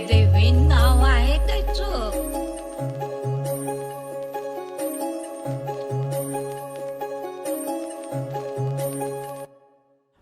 देवी नाव आहे त्याचं.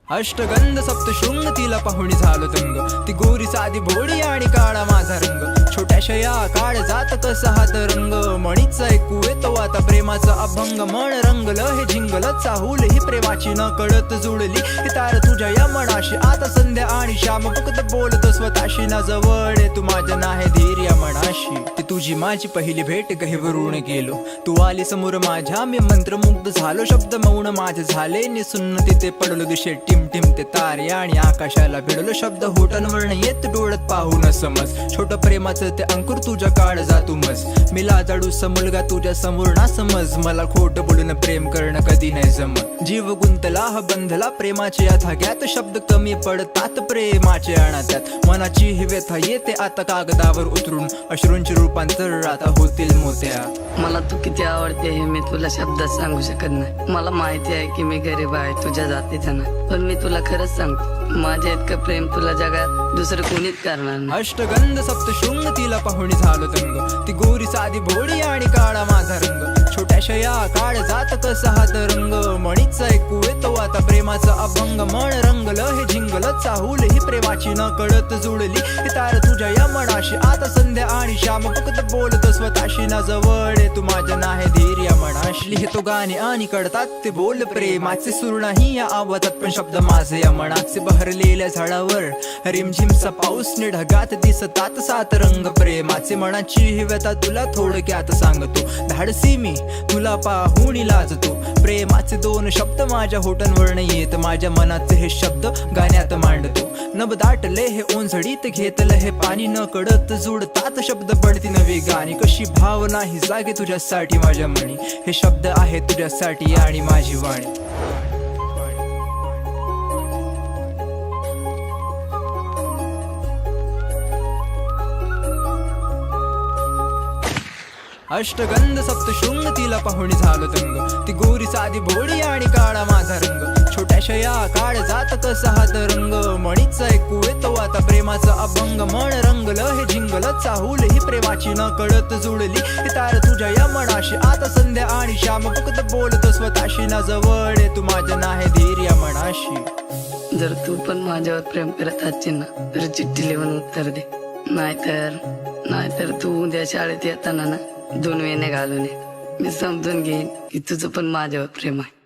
अष्टगंध सप्तशृंग तिला पाहुणी झालो दंग. ती गोरी साधी भोळी आणि काळा माझा रंग. छोट्याशा या काळ जात कसा हात रंग. मणीचा ऐकू येतो आता प्रेमाचा अभंग. मन रंगलं हे झिंगलं चाहूल ही प्रेमाची न कळत जुळली. ही तार तुझ्या या मनाशी आता संध्या आणि श्याम फक्त बोलत स्वतःशी. ना जवळ तू माझ्या नाही धीर या मनाशी. ती तुझी माझी पहिली भेट गहिवरून गेलो. तू आली समोर माझ्या मी मंत्रमुग्ध झालो. शब्द मौन माझे झाले निसुन्न तिथे पडलो. दिशे टिम टिम ते तारे आणि आकाशाला भिडलो. शब्द होटांवर येत डोळ्यात पाहून समज. छोट प्रेमाचं ते अंकुर तुझ्या काळ जातू मज. मी लाजाडूसा मुलगा तुझ्या समोर ना समज. मला खोट बोलून प्रेम करणं कधी नाही जमत. जीव गुंतला हा बंधला प्रेमाच्या या धाग्यात. शब्द कमी पडतात प्रेमाचे अनाथ्यात. मनाची ही व्यथा येते आता कागदावर उतरून. अश्रूंचे रूपांतर आता होतील मोत्या. मला तू किती आवडते हे मी तुला शब्दात सांगू शकत नाही. मला माहिती आहे की मी गरीब आहे तुझ्या जातीचा नाही. पण मी तुला खरंच सांगतो माझ्या इतकं प्रेम तुला जगात दुसरं कोणीच करणार नाही. अष्टगंध सप्तशृंग तिला पाहुणी झालो दंग. ती गोरी साधी भोळी आणि काळा माझा रंग. छोट्याशा या काळ जात कसा हात रंग. मणीचा ऐकू येतो आता प्रेमाचा अभंग. मन रंगलं हे झिंगलं चाहूल ही प्रेमाची न कळत जुळली. ही तार तुझ्या या मनाशी आता संध्या आणि श्याम फक्त बोलत स्वतःशी. ना जवळ तू माझ्या नाही धीर या मनाशी. लिहितो गाणे आणि कळतात ते बोल प्रेमाचे. सूर नाही या आवाजात पण शब्द माझे या मनाचे. बहरलेल्या झाडावर रिमझिमचा पाऊस ने ढगात दिसतात सात रंग प्रेमाचे. मनाची ही व्यथा तुला थोडक्यात सांगतो. धाडसी मी तुला पाहून लाजतो. प्रेमाचे दोन शब्द माझ्या होटांवर येत. माझ्या मनाचे हे शब्द गाण्यात मांडतो. नभ दाटले हे ओंझडीत घेतलं हे पाणी. न कळत जुडतात शब्द पडती नवी गाणी. कशी भावना ही जागे तुझ्यासाठी माझ्या मनी. हे शब्द आहे तुझ्यासाठी आणि माझी वाणी. अष्टगंध सप्तशृंग तिला पाहुणी झालो दंग. ती गोरी साधी भोळी आणि काळा माझा रंग. छोट्याशा या काळ जात कसा हात रंग. मणीचा ऐकू येतो आता प्रेमाचा अभंग. मन रंगलं हे झिंगलं चाहूल ही प्रेमाची न कळत जुळली. ही तार तुझ्या या मनाशी आता संध्या आणि श्याम फक्त बोलत स्वतःशी. ना जवळ तू माझ्या नाही धीर या मनाशी. जर तू पण माझ्यावर प्रेम करत असशील ना तर चिठ्ठी लिहून उत्तर दे. नाहीतर तू उद्या शाळेत येताना ना 2 वेण्या घालून ये. मी समजून घेईन की तुझं पण माझ्यावर प्रेम आहे.